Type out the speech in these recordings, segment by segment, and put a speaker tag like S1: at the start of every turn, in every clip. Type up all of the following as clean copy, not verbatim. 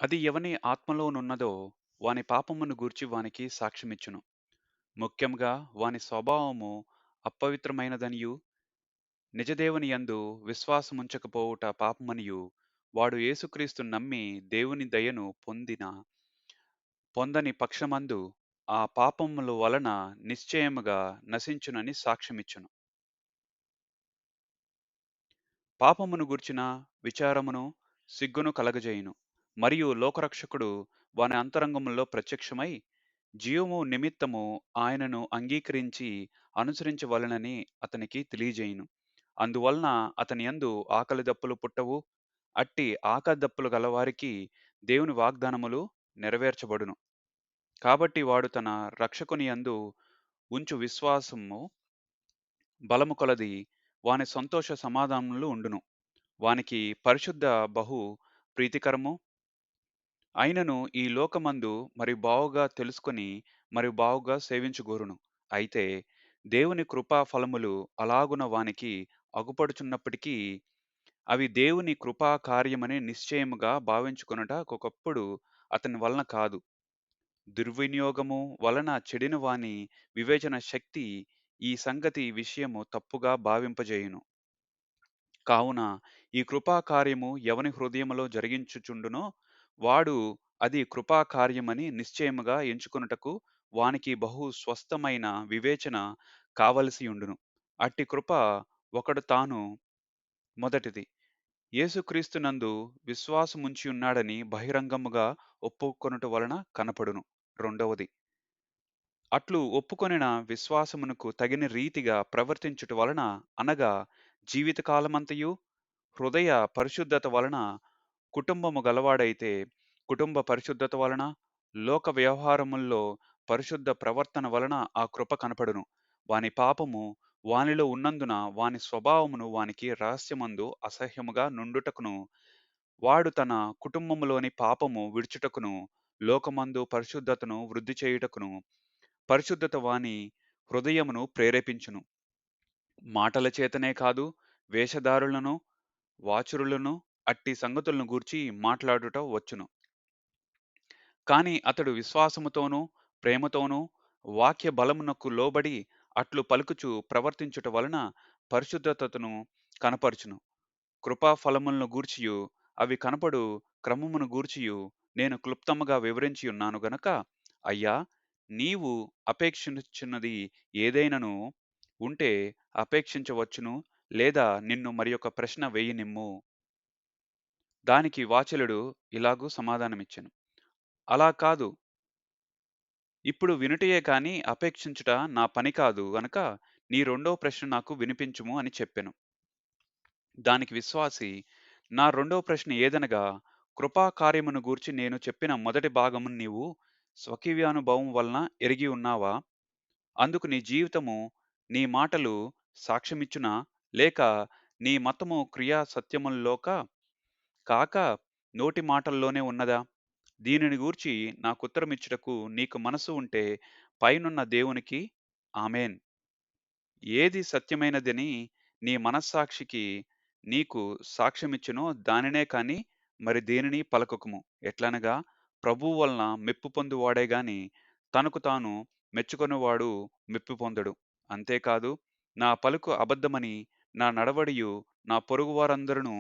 S1: అది ఎవని ఆత్మలోనున్నదో వాని పాపమును గూర్చి వానికి సాక్ష్యమిచ్చును. ముఖ్యంగా వాని స్వభావము అపవిత్రమైనదనియు, నిజదేవుని యందు విశ్వాసముంచకపోవుట పాపమనియు, వాడు యేసుక్రీస్తును నమ్మి దేవుని దయను పొందని పక్షమందు ఆ పాపముల వలన నిశ్చయముగా నశించునని సాక్ష్యమిచ్చును. పాపమును గూర్చిన విచారమును, సిగ్గును కలగజేయును. మరియు లోకరక్షకుడు వాని అంతరంగములో ప్రత్యక్షమై జీవము నిమిత్తము ఆయనను అంగీకరించి అనుసరించవలెనని అతనికి తెలియజేయును. అందువలన అతని యందు ఆకలి దప్పులు పుట్టవు. అట్టి ఆకలి దప్పులు గలవారికి దేవుని వాగ్దానములు నెరవేర్చబడును. కాబట్టి వాడు తన రక్షకుని యందు ఉంచు విశ్వాసము బలము కొలది వాని సంతోష సమాధానములు ఉండును. వానికి పరిశుద్ధ బహు ప్రీతికరము అయినను ఈ లోకమందు మరి బావుగా తెలుసుకొని మరి బావుగా సేవించుగోరును. అయితే దేవుని కృపా ఫలములు అలాగున వానికి అగుపడుచున్నప్పటికీ అవి దేవుని కృపా కార్యమని నిశ్చయముగా భావించుకొనుట ఒకప్పుడు అతని వలన కాదు. దుర్వినియోగము వలన చెడిన వాని వివేచన శక్తి ఈ సంగతి విషయము తప్పుగా భావింపజేయును. కావున ఈ కృపా కార్యము ఎవని హృదయములో జరిగించుచుండునో వాడు అది కృపా కార్యమని నిశ్చయముగా ఎంచుకొనుటకు వానికి బహు స్వస్థమైన వివేచన కావలసియుండును. అట్టి కృప ఒకడు తాను మొదటిది యేసుక్రీస్తునందు విశ్వాసముంచియున్నాడని బహిరంగముగా ఒప్పుకొనుట వలన కనపడును. రెండవది అట్లు ఒప్పుకొనిన విశ్వాసమునకు తగిన రీతిగా ప్రవర్తించుట వలన అనగా జీవితకాలమంతయు హృదయ పరిశుద్ధత వలన కుటుంబము గలవాడైతే కుటుంబ పరిశుద్ధత వలన లోక వ్యవహారముల్లో పరిశుద్ధ ప్రవర్తన వలన ఆ కృప కనపడును. వాని పాపము వానిలో ఉన్నందున వాని స్వభావమును వానికి రహస్యమందు అసహ్యముగా నుండుటకును వాడు తన కుటుంబములోని పాపము విడుచుటకును లోకమందు పరిశుద్ధతను వృద్ధి చేయుటకును పరిశుద్ధత వాని హృదయమును ప్రేరేపించును. మాటల చేతనే కాదు వేషధారులను వాచురులను అట్టి సంగతులను గూర్చి మాట్లాడుట వచ్చును. కానీ అతడు విశ్వాసముతోనూ, ప్రేమతోనూ, వాక్య బలమునకు లోబడి అట్లు పలుకుచు ప్రవర్తించుట వలన పరిశుద్ధతను కనపరచును. కృపా ఫలములను గూర్చియు, అవి కనపడు క్రమమును గూర్చియు నేను క్లుప్తముగా వివరించియున్నాను గనక, అయ్యా! నీవు అపేక్షించున్నది ఏదైనను ఉంటే అపేక్షించవచ్చును, లేదా నిన్ను మరియొక ప్రశ్న వేయనిమ్ము. దానికి వాచలుడు ఇలాగు సమాధానమిచ్చెను. అలా కాదు. ఇప్పుడు వినుటయే కాని అపేక్షించుట నా పని కాదు గనక నీ రెండో ప్రశ్న నాకు వినిపించుము అని చెప్పెను. దానికి విశ్వాసి నా రెండో ప్రశ్న ఏదనగా కృపా కార్యమును గూర్చి నేను చెప్పిన మొదటి భాగమును నీవు స్వకీయానుభవం వలన ఎరిగి ఉన్నావా? అందుకు నీ జీవితము, నీ మాటలు సాక్ష్యమిచ్చునా? లేక నీ మతము క్రియా సత్యముల్లోక కాక నోటి మాటల్లోనే ఉన్నదా? దీనిని గూర్చి నాకుత్తరమిచ్చుటకు నీకు మనసు ఉంటే పైనున్న దేవునికి ఆమేన్. ఏది సత్యమైనదని నీ మనస్సాక్షికి నీకు సాక్ష్యమిచ్చునో దానినే కాని మరి దేనిని పలకకుము. ఎట్లనగా ప్రభువు వలన మెప్పు పొందువాడే గాని తనకు తాను మెచ్చుకొనువాడు మెప్పు పొందడు. అంతేకాదు నా పలుకు అబద్ధమని నా నడవడియు నా పొరుగువారందరును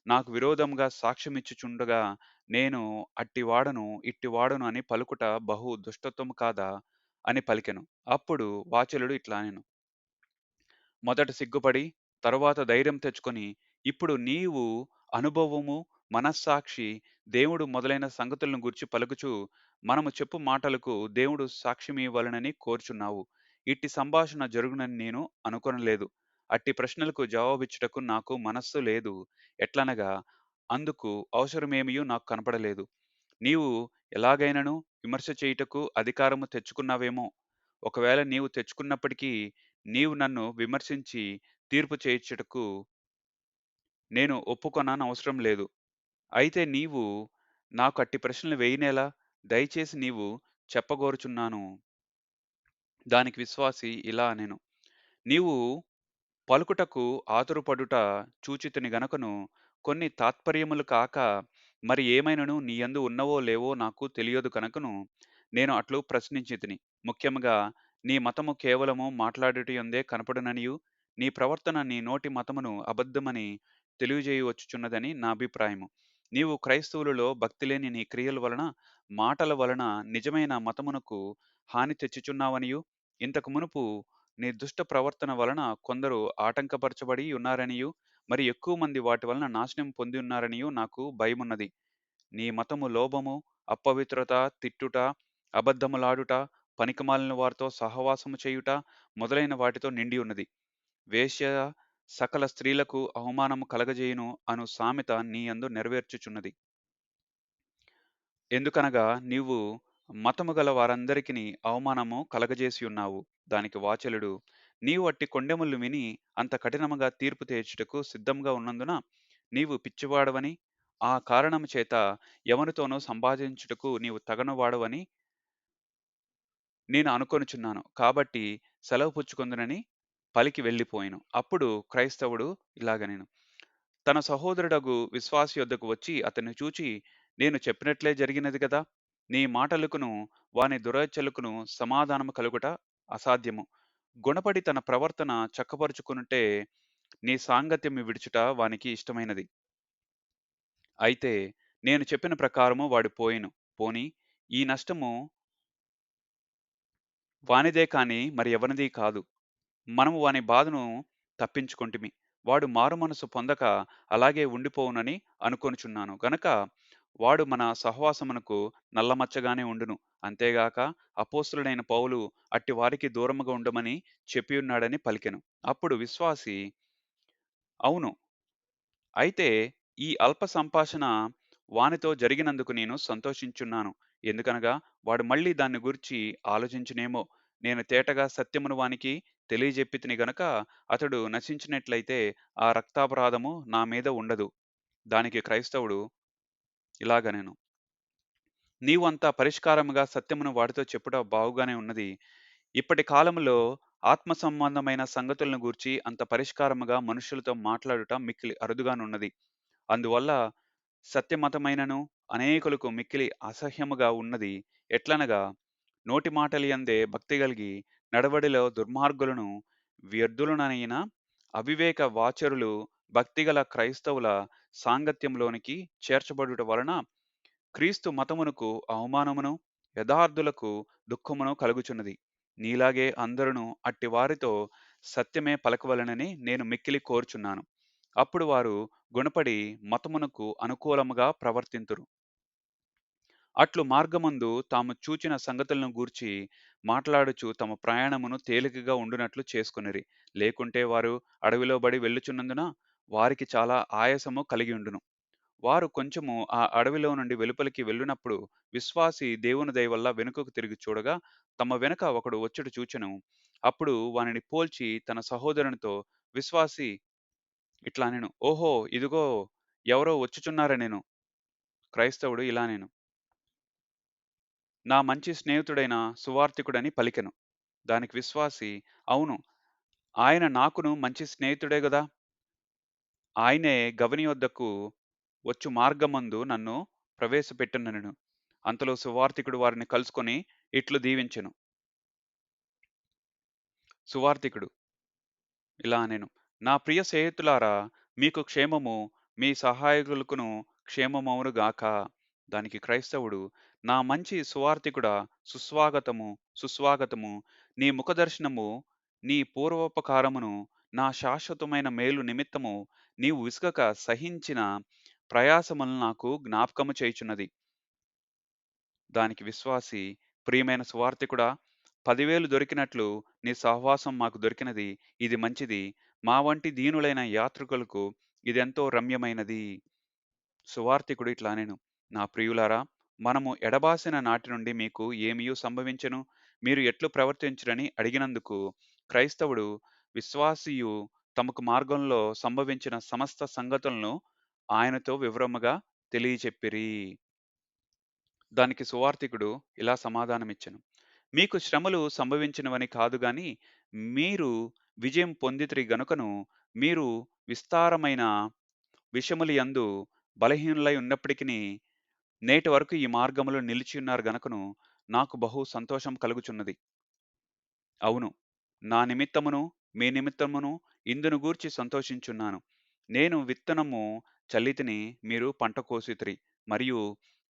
S1: నాకు విరోధముగా సాక్ష్యమిచ్చుచుండగా నేను అట్టివాడను, ఇట్టివాడను అని పలుకుట బహు దుష్టత్వము కాదా? అని పలికెను. అప్పుడు వాచలుడు ఇట్లనెను. మొదట సిగ్గుపడి, తరువాత ధైర్యం తెచ్చుకొని, ఇప్పుడు నీవు అనుభవము, మనస్సాక్షి, దేవుడు మొదలైన సంగతులను గూర్చి పలుకుచూ, మనము చెప్పు మాటలకు దేవుడు సాక్ష్యమివ్వవలెనని కోరుచున్నావు. ఇట్టి సంభాషణ జరుగునని నేను అనుకొనలేదు. అట్టి ప్రశ్నలకు జవాబిచ్చుటకు నాకు మనస్సు లేదు. ఎట్లనగా అందుకు అవసరమేమియు నాకు కనపడలేదు. నీవు ఎలాగైనను విమర్శ చేయుటకు అధికారము తెచ్చుకున్నావేమో! ఒకవేళ నీవు తెచ్చుకున్నప్పటికీ నీవు నన్ను విమర్శించి తీర్పు చేయుటకు నేను ఒప్పుకొననవసరం లేదు. అయితే నీవు నాకు అట్టి ప్రశ్నలు వేయనేలా? దయచేసి నీవు చెప్పగోరుచున్నాను. దానికి విశ్వాసి ఇలా అనెను. నీవు పలుకుటకు ఆతురపడుట చూచితిని గనుకను కొన్ని తాత్పర్యములు కాక మరి ఏమైనను నీ యందు ఉన్నవో లేవో నాకు తెలియదు కనుకను నేను అట్లు ప్రశ్నించితిని. ముఖ్యముగా నీ మతము కేవలము మాట్లాడుట యందే కనపడుననియు, నీ ప్రవర్తన నీ నోటి మతమును అబద్ధమని తెలియజేయవచ్చుచున్నదని నా అభిప్రాయము. నీవు క్రైస్తవులలో భక్తి లేని నీ క్రియల వలన, మాటల వలన నిజమైన మతమునకు హాని తెచ్చుచున్నావనియు, ఇంతకు మునుపు నీ దుష్ట ప్రవర్తన వలన కొందరు ఆటంకపరచబడి ఉన్నారనియు, మరి ఎక్కువ మంది వాటి వలన నాశనం పొంది ఉన్నారనియు నాకు భయమున్నది. నీ మతము లోభము, అపవిత్రత, తిట్టుట, అబద్ధములాడుట, పనికిమాలిన వారితో సహవాసము చేయుట మొదలైన వాటితో నిండి ఉన్నది. వేశ్య సకల స్త్రీలకు అవమానము కలగజేయును అను సామెత నీ యందు నెరవేర్చుచున్నది. ఎందుకనగా నీవు మతము గల వారందరికిని అవమానము కలగజేసి ఉన్నావు. దానికి వాచలుడు, నీవు అట్టి కొండెములు విని అంత కఠినముగా తీర్పు తీర్చుటకు సిద్ధంగా ఉన్నందున నీవు పిచ్చివాడవని, ఆ కారణము చేత ఎవనితోనూ సంభాషించుటకు నీవు తగనివాడవని నేను అనుకొనుచున్నాను. కాబట్టి సెలవు పుచ్చుకొందునని పలికి వెళ్ళిపోయెను. అప్పుడు క్రైస్తవుడు ఇలాగనెను, తన సహోదరుడగు విశ్వాసి యొద్దకు వచ్చి అతన్ని చూచి, నేను చెప్పినట్లే జరిగినది గదా! నీ మాటలకును, వాని దురాచలుకును సమాధానము కలుగుట అసాధ్యము. గుణపడి తన ప్రవర్తన చక్కపరుచుకొనుటే నీ సాంగత్యము విడుచుట వానికి ఇష్టమైనది. అయితే నేను చెప్పిన ప్రకారము వాడు పోయెను. పోనీ ఈ నష్టము వానిదే కాని మరి ఎవనిది కాదు. మనము వాని బాధను తప్పించుకొంటిమి. వాడు మారుమనసు పొందక అలాగే ఉండిపోవునని అనుకొనుచున్నాను గనక వాడు మన సహవాసమునకు నల్లమచ్చగానే ఉండును. అంతేగాక అపోస్తలుడైన పౌలు అట్టి వారికి దూరముగా ఉండమని చెప్పియున్నాడని పలికెను. అప్పుడు విశ్వాసి, అవును, అయితే ఈ అల్ప సంభాషణ వానితో జరిగినందుకు నేను సంతోషించున్నాను. ఎందుకనగా వాడు మళ్ళీ దాన్ని గూర్చి ఆలోచించునేమో. నేను తేటగా సత్యమును వానికి తెలియజెప్పితిని గనక అతడు నశించినట్లయితే ఆ రక్తాపరాధము నా మీద ఉండదు. దానికి క్రైస్తవుడు ఇలాగనెను, నీవు అంత పరిష్కారముగా సత్యమును వాడితో చెప్పుట బాగుగానే ఉన్నది. ఇప్పటి కాలములో ఆత్మ సంబంధమైన సంగతులను గూర్చి అంత పరిష్కారముగా మనుష్యులతో మాట్లాడుట మిక్కిలి అరుదుగానున్నది. అందువల్ల సత్యమతమైనను అనేకులకు మిక్కిలి అసహ్యముగా ఉన్నది. ఎట్లనగా నోటి మాటలయందే భక్తి గలిగి నడవడిలో దుర్మార్గులను, వ్యర్థులనైన అవివేక వాచరులు భక్తిగల క్రైస్తవుల సాంగత్యంలోనికి చేర్చబడుట వలన క్రీస్తు మతమునకు అవమానమును, యథార్థులకు దుఃఖమును కలుగుచున్నది. నీలాగే అందరును అట్టి వారితో సత్యమే పలకవలెనని నేను మిక్కిలి కోరుచున్నాను. అప్పుడు వారు గుణపడి మతమునకు అనుకూలముగా ప్రవర్తింతురు. అట్లు మార్గమందు తాము చూచిన సంగతులను గూర్చి మాట్లాడుచు తమ ప్రయాణమును తేలికగా ఉండునట్లు చేసుకొనిరి. లేకుంటే వారు అడవిలో బడి వెళ్ళుచున్నందున వారికి చాలా ఆయాసము కలిగియుండును. వారు కొంచెము ఆ అడవిలో నుండి వెలుపలికి వెళ్ళునప్పుడు విశ్వాసి దేవుని దయ వల్ల వెనుకకు తిరిగి చూడగా తమ వెనుక ఒకడు వచ్చుట చూచెను. అప్పుడు వానిని పోల్చి తన సహోదరునితో, విశ్వాసి ఇట్లా అనెను, ఓహో, ఇదిగో ఎవరో వచ్చుచున్నారనెను. క్రైస్తవుడు ఇలానెను, నా మంచి స్నేహితుడైన సువార్తికుడని పలికెను. దానికి విశ్వాసి, అవును, ఆయన నాకును మంచి స్నేహితుడే గదా! ఆయనే గవని యొద్దకు వచ్చు మార్గమందు నన్ను ప్రవేశపెట్టుననెను. అంతలో సువార్తికుడు వారిని కలుసుకొని ఇట్లు దీవించెను. సువార్తికుడు ఇలా అనెను, నా ప్రియ స్నేహితులారా, మీకు క్షేమము, మీ సహాయకులకును క్షేమమవును గాక. దానికి క్రైస్తవుడు, నా మంచి సువార్తికుడా, సుస్వాగతము, సుస్వాగతము. నీ ముఖదర్శనము, నీ పూర్వోపకారమును, నా శాశ్వతమైన మేలు నిమిత్తము నీవు విసుగక సహించిన ప్రయాసములను నాకు జ్ఞాపకము చేయుచున్నది. దానికి విశ్వాసి, ప్రియమైన సువార్తికుడా, 10,000 దొరికినట్లు నీ సహవాసం మాకు దొరికినది. ఇది మంచిది. మా వంటి దీనులైన యాత్రికులకు ఇదెంతో రమ్యమైనది. సువార్తికుడు ఇట్లా అనెను, నా ప్రియులారా, మనము ఎడబాసిన నాటి నుండి మీకు ఏమియు సంభవించెను? మీరు ఎట్లు ప్రవర్తించురని అడిగినందుకు క్రైస్తవుడు, విశ్వాసియు తమకు మార్గంలో సంభవించిన సమస్త సంగతులను ఆయనతో వివరముగా తెలియచెప్పిరి. దానికి సువార్తికుడు ఇలా సమాధానమిచ్చెను, మీకు శ్రమలు సంభవించినవని కాదు గాని, మీరు విజయం పొందితిరి గనుకను, మీరు విస్తారమైన విషయముల యందు బలహీనులై ఉన్నప్పటికిని నేటి వరకు ఈ మార్గములో నిలిచియున్నారు గనుకను నాకు బహు సంతోషం కలుగుచున్నది. అవును. నా నిమిత్తమును, మీ నిమిత్తమును ఇందును గూర్చి సంతోషించున్నాను. నేను విత్తనము చల్లితిని, మీరు పంట కోసితిరి. మరియు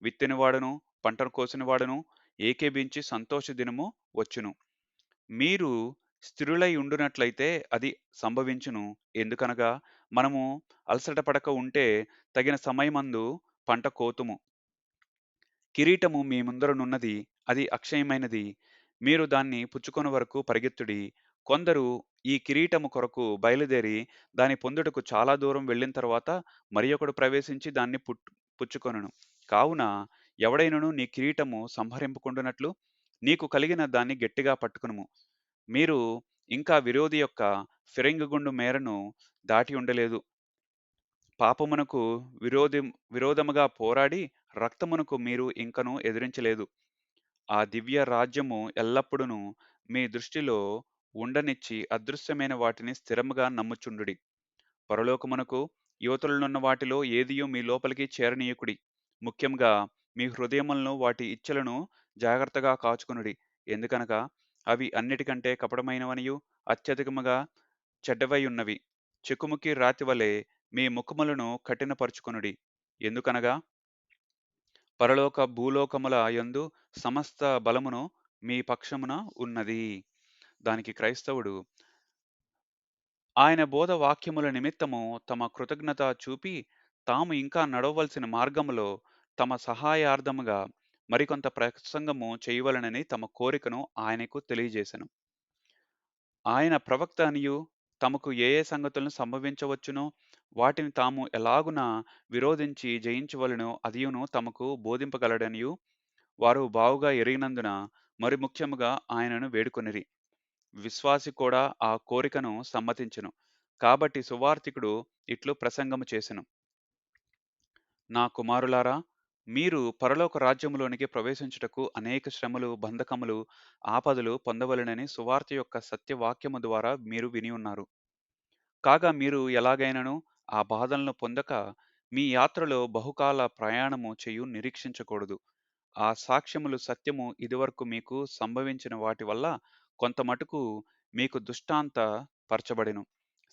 S1: విత్తినవాడును, పంటను కోసినవాడును ఏకీభించి సంతోష దినము వచ్చును. మీరు స్థిరులై ఉండునట్లయితే అది సంభవించును. ఎందుకనగా మనము అలసట పడక ఉంటే తగిన సమయమందు పంట కోతుము. కిరీటము మీ ముందరనున్నది. అది అక్షయమైనది. మీరు దాన్ని పుచ్చుకొను వరకు పరిగెత్తుడి. కొందరు ఈ కిరీటము కొరకు బయలుదేరి దాని పొందుటకు చాలా దూరం వెళ్ళిన తరువాత మరి ఒకడు ప్రవేశించి దాన్ని పుచ్చుకొనును. కావున ఎవడైనను నీ కిరీటము సంహరింపకుండునట్లు నీకు కలిగిన దాన్ని గట్టిగా పట్టుకొనుము. మీరు ఇంకా విరోధి యొక్క ఫిరంగిగుండు మేరను దాటి ఉండలేదు. పాపమునకు విరోధముగా పోరాడి రక్తమునకు మీరు ఇంకను ఎదిరించలేదు. ఆ దివ్య రాజ్యము ఎల్లప్పుడును మీ దృష్టిలో ఉండనిచ్చి అదృశ్యమైన వాటిని స్థిరముగా నమ్ముచుండుడి. పరలోకమునకు యువతులనున్న వాటిలో ఏదియు మీ లోపలికి చేరనీయకుడి. ముఖ్యంగా మీ హృదయములను వాటి ఇచ్చలను జాగ్రత్తగా కాచుకొనుడి. ఎందుకనగా అవి అన్నిటికంటే కపటమైనవనియు అత్యధికముగా చెడ్డవైయున్నవి. చెకుముకి రాతివలె మీ ముఖములను కఠినపరచుకొనుడి. ఎందుకనగా పరలోక భూలోకముల యందు సమస్త బలమును మీ పక్షమున ఉన్నది. దానికి క్రైస్తవుడు ఆయన బోధ వాక్యముల నిమిత్తము తమ కృతజ్ఞత చూపి తాము ఇంకా నడవవలసిన మార్గములో తమ సహాయార్థముగా మరికొంత ప్రసంగము చేయవలెనని తమ కోరికను ఆయనకు తెలియజేసెను. ఆయన ప్రవక్త అనియు తమకు ఏ ఏ సంగతులను సంభవించవచ్చునో వాటిని తాము ఎలాగున విరోధించి జయించవలెనో అదియును తమకు బోధింపగలడనియు వారు బావుగా ఎరిగినందున మరి ముఖ్యముగా ఆయనను వేడుకొనిరి. విశ్వాసి కూడా ఆ కోరికను సమ్మతించెను. కాబట్టి సువార్తికుడు ఇట్లు ప్రసంగము చేసెను. నా కుమారులారా, మీరు పరలోక రాజ్యములోనికి ప్రవేశించుటకు అనేక శ్రమలు, బంధకములు, ఆపదలు పొందవలెనని సువార్త యొక్క సత్యవాక్యము ద్వారా మీరు విని ఉన్నారు. కాగా మీరు ఎలాగైనను ఆ బాధలను పొందక మీ యాత్రలో బహుకాల ప్రయాణము చేయు నిరీక్షించకూడదు. ఆ సాక్ష్యములు సత్యము ఇదివరకు మీకు సంభవించిన వాటి వల్ల కొంతమటుకు మీకు దృష్టాంత పరచబడెను.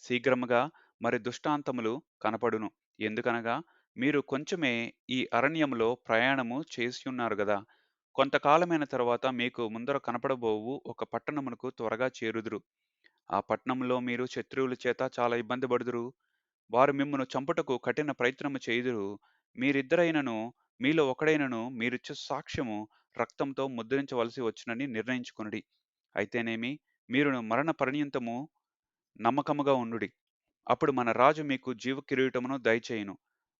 S1: శీఘ్రముగా మరి దృష్టాంతములు కనపడును. ఎందుకనగా మీరు కొంచెమే ఈ అరణ్యములో ప్రయాణము చేసియున్నారు గదా! కొంతకాలమైన తరువాత మీకు ముందర కనపడబోవు ఒక పట్టణమునకు త్వరగా చేరుదురు. ఆ పట్టణంలో మీరు శత్రువుల చేత చాలా ఇబ్బంది పడుదురు. వారు మిమ్మును చంపుటకు కఠిన ప్రయత్నము చేయుదురు. మీరిద్దరైనను మీలో ఒకడైనను మీరిచ్చు సాక్ష్యము రక్తంతో ముద్రించవలసి వచ్చునని నిర్ణయించుకొనుడి. అయితేనేమి మీరును మరణ పర్యంతము నమ్మకముగా ఉండుడి. అప్పుడు మన రాజు మీకు జీవ కిరీటమును దయచేయును.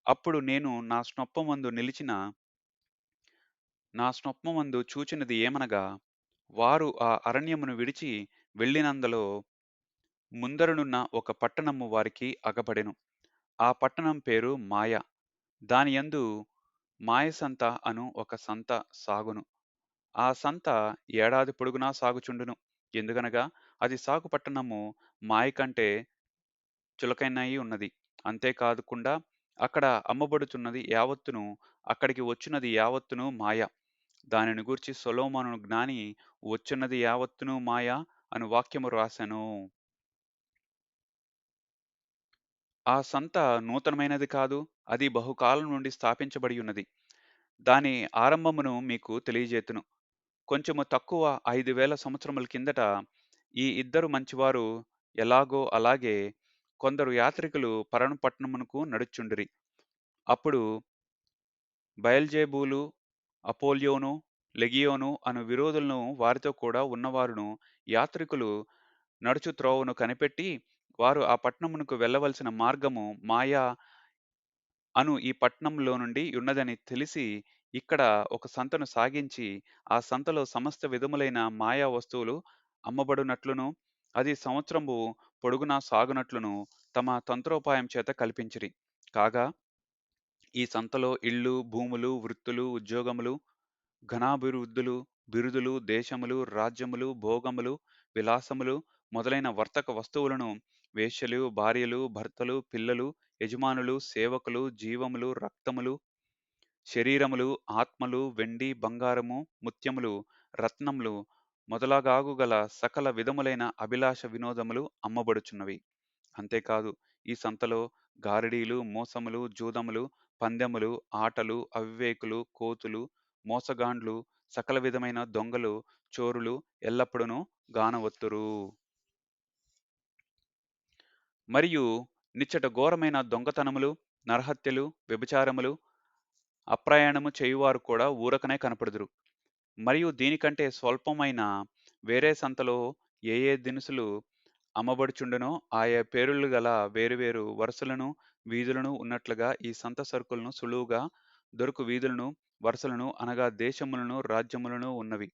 S1: అప్పుడు నేను నా స్వప్నమందు చూచినది ఏమనగా, వారు ఆ అరణ్యమును విడిచి వెళ్ళినందలో ముందరనున్న ఒక పట్టణము వారికి అగపడెను. ఆ పట్టణం పేరు మాయ. దానియందు మాయసంత అను ఒక సంత సాగును. ఆ సంత ఏడాది పొడుగునా సాగుచుండును. ఎందుకనగా అది సాగు పట్టణము మాయ కంటే చులకనై ఉన్నది. అంతేకాకుండా అక్కడ అమ్మబడుచున్నది యావత్తును, అక్కడికి వచ్చినది యావత్తును మాయ. దానిని గూర్చి సొలొమోను జ్ఞాని వచ్చున్నది యావత్తును మాయ అను వాక్యము రాసెను. ఆ సంత నూతనమైనది కాదు. అది బహుకాలం నుండి స్థాపించబడి ఉన్నది. దాని ఆరంభమును మీకు తెలియజేతును. కొంచెము తక్కువ 5000 సంవత్సరముల కిందట ఈ ఇద్దరు మంచివారు ఎలాగో అలాగే కొందరు యాత్రికులు పరను పట్టణమునకు నడుచుండిరి. అప్పుడు బయల్జెబూలు, అపోల్యోను, లెగియోను అను విరోధులను వారితో కూడా ఉన్నవారును యాత్రికులు నడుచు త్రోవను కనిపెట్టి వారు ఆ పట్టణమునకు వెళ్ళవలసిన మార్గము మాయా అను ఈ పట్టణంలో నుండి ఉన్నదని తెలిసి ఇక్కడ ఒక సంతను సాగించి ఆ సంతలో సమస్త విధములైన మాయా వస్తువులు అమ్మబడునట్లును అది సంవత్సరము పొడుగునా సాగునట్లును తమ తంత్రోపాయం చేత కల్పించిరి. కాగా ఈ సంతలో ఇళ్ళు, భూములు, వృత్తులు, ఉద్యోగములు, ఘనాభివృద్ధులు, బిరుదులు, దేశములు, రాజ్యములు, భోగములు, విలాసములు మొదలైన వర్తక వస్తువులను వేశ్యలు, భార్యలు, భర్తలు, పిల్లలు, యజమానులు, సేవకులు, జీవములు, రక్తములు, శరీరములు, ఆత్మలు, వెండి, బంగారము, ముత్యములు, రత్నములు మొదలగాగుగల సకల విధములైన అభిలాష వినోదములు అమ్మబడుచున్నవి. అంతేకాదు ఈ సంతలో గారడీలు, మోసములు, జూదములు, పందెములు, ఆటలు, అవివేకులు, కోతులు, మోసగాండ్లు, సకల విధమైన దొంగలు, చోరులు ఎల్లప్పుడూ గానవత్తురు. మరియు నిచ్చట ఘోరమైన దొంగతనములు, నరహత్యలు, వ్యభిచారములు, అప్రయాణము చేయువారు కూడా ఊరకనే కనపడుదురు. మరియు దీనికంటే స్వల్పమైన వేరే సంతలో ఏ ఏ దినుసులు అమ్మబడుచుండునో ఆయా పేరులు గల వేరు వేరు వరుసలను, వీధులను ఉన్నట్లుగా ఈ సంత సరుకులను సులువుగా దొరకు వీధులను, వరుసలను అనగా దేశములను, రాజ్యములను ఉన్నవి.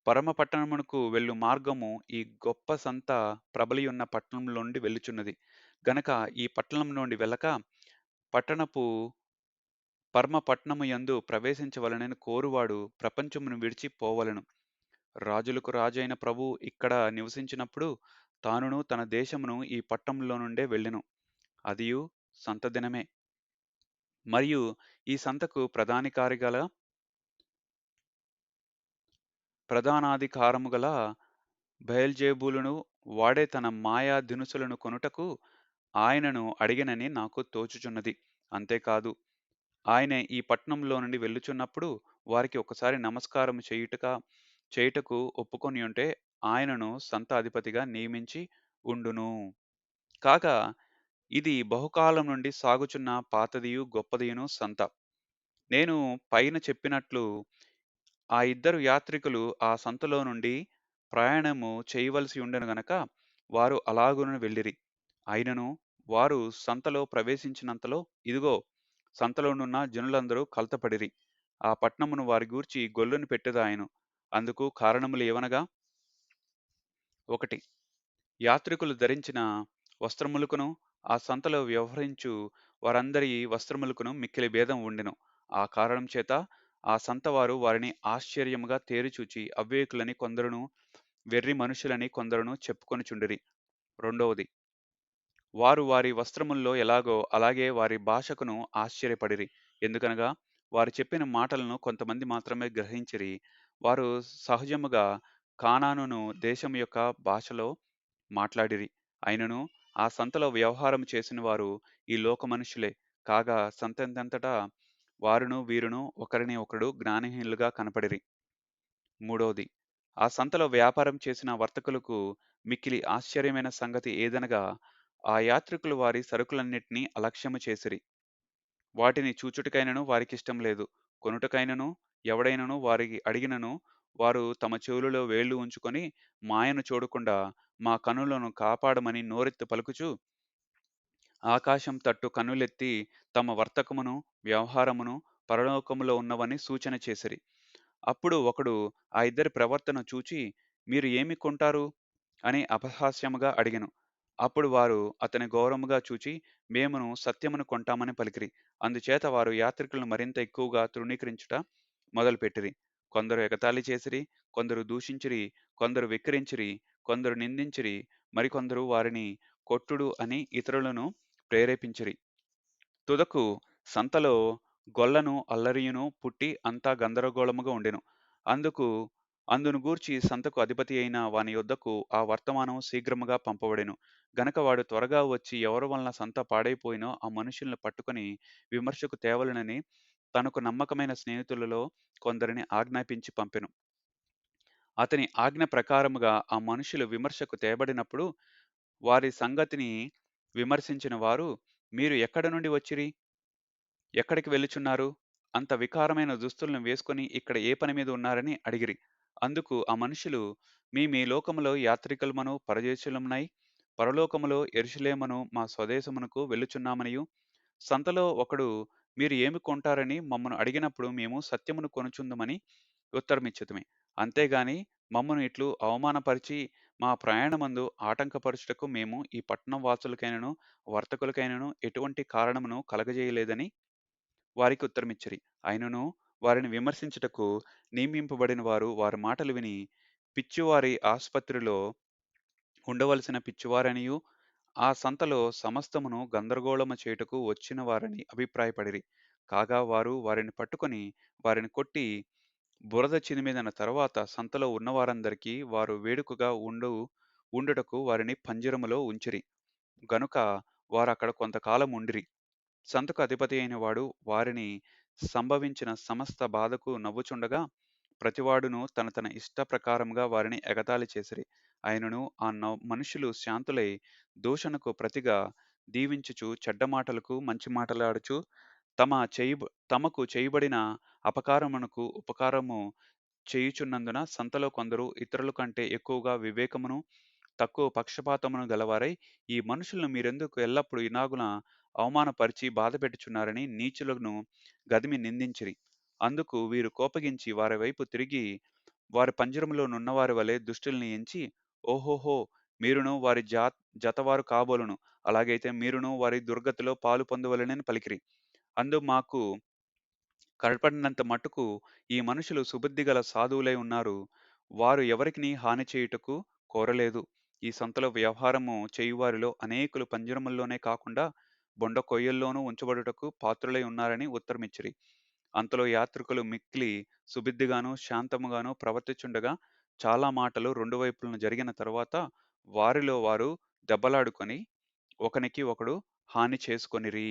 S1: పరమ పట్టణమునకు వెళ్ళు మార్గము ఈ గొప్ప సంత ప్రబలియున్న పట్టణంలోండి వెళ్ళుచున్నది. గనక ఈ పట్టణం నుండి వెళ్ళక పట్టణపు పరమ పట్టణము యందు ప్రవేశించవలనని కోరువాడు ప్రపంచమును విడిచి పోవలెను. రాజులకు రాజైన ప్రభువు ఇక్కడ నివసించినప్పుడు తానును తన దేశమును ఈ పట్టణంలో నుండే వెళ్ళెను. అదియు సంత దినమే. మరియు ఈ సంతకు ప్రధానాధికారము గల బయల్జెబూలును వాడే తన మాయా దినుసులను కొనుటకు ఆయనను అడిగెనని నాకు తోచుచున్నది. అంతేకాదు ఆయన ఈ పట్టణంలో నుండి వెళ్ళుచున్నప్పుడు వారికి ఒకసారి నమస్కారం చేయుటకు ఒప్పుకొనియుంటే ఆయనను సంత అధిపతిగా నియమించి ఉండును. కాగా ఇది బహుకాలం నుండి సాగుచున్న పాతదియు గొప్పదియును సంత. నేను పైన చెప్పినట్లు ఆ ఇద్దరు యాత్రికులు ఆ సంతలో నుండి ప్రయాణము చేయవలసి ఉండెను గనక వారు అలాగున వెళ్ళిరి. అయినను వారు సంతలో ప్రవేశించినంతలో ఇదిగో సంతలోనున్న జనులందరూ కలతపడిరి. ఆ పట్టణమును వారి గూర్చి గొల్లున పెట్టెదాయెను. అందుకు కారణములు ఏవనగా 1 యాత్రికులు ధరించిన వస్త్రములకును, ఆ సంతలో వ్యవహరించు వారందరి వస్త్రములకును మిక్కిలి భేదం ఉండెను. ఆ కారణం చేత ఆ సంతవారు వారిని ఆశ్చర్యముగా తేరిచూచి అవివేకులని కొందరును, వెర్రి మనుషులని కొందరును చెప్పుకొనుచుండిరి. రెండవది వారు వారి వస్త్రముల్లో ఎలాగో అలాగే వారి భాషకును ఆశ్చర్యపడిరి. ఎందుకనగా వారు చెప్పిన మాటలను కొంతమంది మాత్రమే గ్రహించిరి. వారు సహజముగా కానానును దేశం యొక్క భాషలో మాట్లాడిరి. అయినను ఆ సంతలో వ్యవహారం చేసిన వారు ఈ లోక మనుషులే. కాగా సంతంతటా వారును వీరును ఒకరిని ఒకడు జ్ఞానహీనులుగా కనపడిరి. మూడవది ఆ సంతలో వ్యాపారం చేసిన వర్తకులకు మిక్కిలి ఆశ్చర్యమైన సంగతి ఏదనగా ఆ యాత్రికులు వారి సరుకులన్నిటినీ అలక్ష్యము చేసిరి. వాటిని చూచుటకైనను వారికిష్టం లేదు. కొనుటకైనను ఎవడైనను వారికి అడిగినను వారు తమ చెవులలో వేళ్లు ఉంచుకొని మాయను చూడకుండా మా కనులను కాపాడమని నోరెత్తి పలుకుచు ఆకాశం తట్టు కన్నులెత్తి తమ వర్తకమును, వ్యవహారమును పరలోకములో ఉన్నవని సూచన చేసిరి. అప్పుడు ఒకడు ఆ ఇద్దరి ప్రవర్తన చూచి మీరు ఏమి కొంటారు అని అపహాస్యముగా అడిగెను. అప్పుడు వారు అతని గౌరవముగా చూచి మేమును సత్యమును కొంటామని పలికిరి. అందుచేత వారు యాత్రికులను మరింత ఎక్కువగా తృణీకరించుట మొదలుపెట్టిరి. కొందరు ఎగతాళి చేసిరి, కొందరు దూషించిరి, కొందరు వెక్కిరించిరి, కొందరు నిందించిరి, మరికొందరు వారిని కొట్టుడు అని ఇతరులను ప్రేరేపించిరి. తుదకు సంతలో గొల్లను అల్లరియును పుట్టి అంతా గందరగోళముగా ఉండెను. అందును గూర్చి సంతకు అధిపతి అయిన వాని యొద్దకు ఆ వర్తమానం శీఘ్రముగా పంపబడెను. గనక వాడు త్వరగా వచ్చి ఎవరి వలన సంత పాడైపోయినో ఆ మనుషులను పట్టుకొని విమర్శకు తేవలెనని తనకు నమ్మకమైన స్నేహితులలో కొందరిని ఆజ్ఞాపించి పంపెను. అతని ఆజ్ఞ ప్రకారముగా ఆ మనుషులు విమర్శకు తేబడినప్పుడు వారి సంగతిని విమర్శించిన వారు మీరు ఎక్కడ నుండి వచ్చిరి? ఎక్కడికి వెళ్ళుచున్నారు? అంత వికారమైన దుస్తులను వేసుకొని ఇక్కడ ఏ పని మీద ఉన్నారని అడిగిరి. అందుకు ఆ మనుషులు మీ లోకములో యాత్రికులమను పరదేశులమునై పరలోకములో యెరూషలేమును మా స్వదేశమునకు వెళ్ళుచున్నామనియు సంతలో ఒకడు మీరు ఏమి కొంటారని మమ్మను అడిగినప్పుడు మేము సత్యమును కొనుచుందుమని ఉత్తరమిచ్చితిమి. అంతేగాని మమ్మను ఇట్లు అవమానపరిచి మా ప్రయాణమందు ఆటంకపరచుటకు మేము ఈ పట్టణం వాసులకైనను వర్తకులకైనను ఎటువంటి కారణమును కలగజేయలేదని వారికి ఉత్తరమిచ్చిరి. అయినను వారిని విమర్శించుటకు నియమింపబడిన వారు వారి మాటలు విని పిచ్చివారి ఆసుపత్రిలో ఉండవలసిన పిచ్చివారనియు, ఆ సంతలో సమస్తమును గందరగోళము చేయుటకు వచ్చిన వారని అభిప్రాయపడిరి. కాగా వారు వారిని పట్టుకొని, వారిని కొట్టి, బురద చిదిమిన తరువాత సంతలో ఉన్నవారందరికీ వారు వేడుకగా ఉండుటకు వారిని పంజరములో ఉంచిరి. గనుక వారక్కడ కొంతకాలం ఉండిరి. సంతకు అధిపతి అయిన వాడు వారిని సంభవించిన సమస్త బాధకు నవ్వుచుండగా, ప్రతివాడును తన తన ఇష్ట ప్రకారముగా వారిని ఎగతాళి చేసిరి. అయినను మనుషులు శాంతులై దూషణకు ప్రతిగా దీవించుచు, చెడ్డ మాటలకు మంచి మాటలాడుచు, తమకు చేయబడిన అపకారమునకు ఉపకారము చేయుచున్నందున సంతలో కొందరు ఇతరుల కంటే ఎక్కువగా వివేకమును, తక్కువ పక్షపాతమును గలవారై, ఈ మనుషులను మీరెందుకు ఎల్లప్పుడు ఇలాగున అవమానపరిచి బాధపెట్టుచున్నారని నీచులను గదిమి నిందించిరి. అందుకు వీరు కోపగించి వారి వైపు తిరిగి, వారి పంజరములో నున్నవారి వలె దుష్టుల్ని ఎంచి, ఓహోహో, మీరును వారి జతవారు కాబోలును. అలాగైతే మీరును వారి దుర్గతిలో పాలు పొందవలెనని పలికిరి. మాకు కనపడినంత మట్టుకు ఈ మనుషులు సుబుద్ధి గల సాధువులై ఉన్నారు. వారు ఎవరికిని హాని చేయుటకు కోరలేదు. ఈ సంతలో వ్యవహారము చేయువారిలో అనేకులు పంజరముల్లోనే కాకుండా బొండ కొయ్యల్లోనూ ఉంచబడుటకు పాత్రులై ఉన్నారని ఉత్తరమిచ్చిరి. అంతలో యాత్రికులు మిక్కిలి సుబుద్ధిగాను, శాంతముగాను ప్రవర్తించుండగా, చాలా మాటలు రెండు వైపులను జరిగిన తరువాత వారిలో వారు దెబ్బలాడుకొని ఒకనికి ఒకడు హాని చేసుకొనిరి.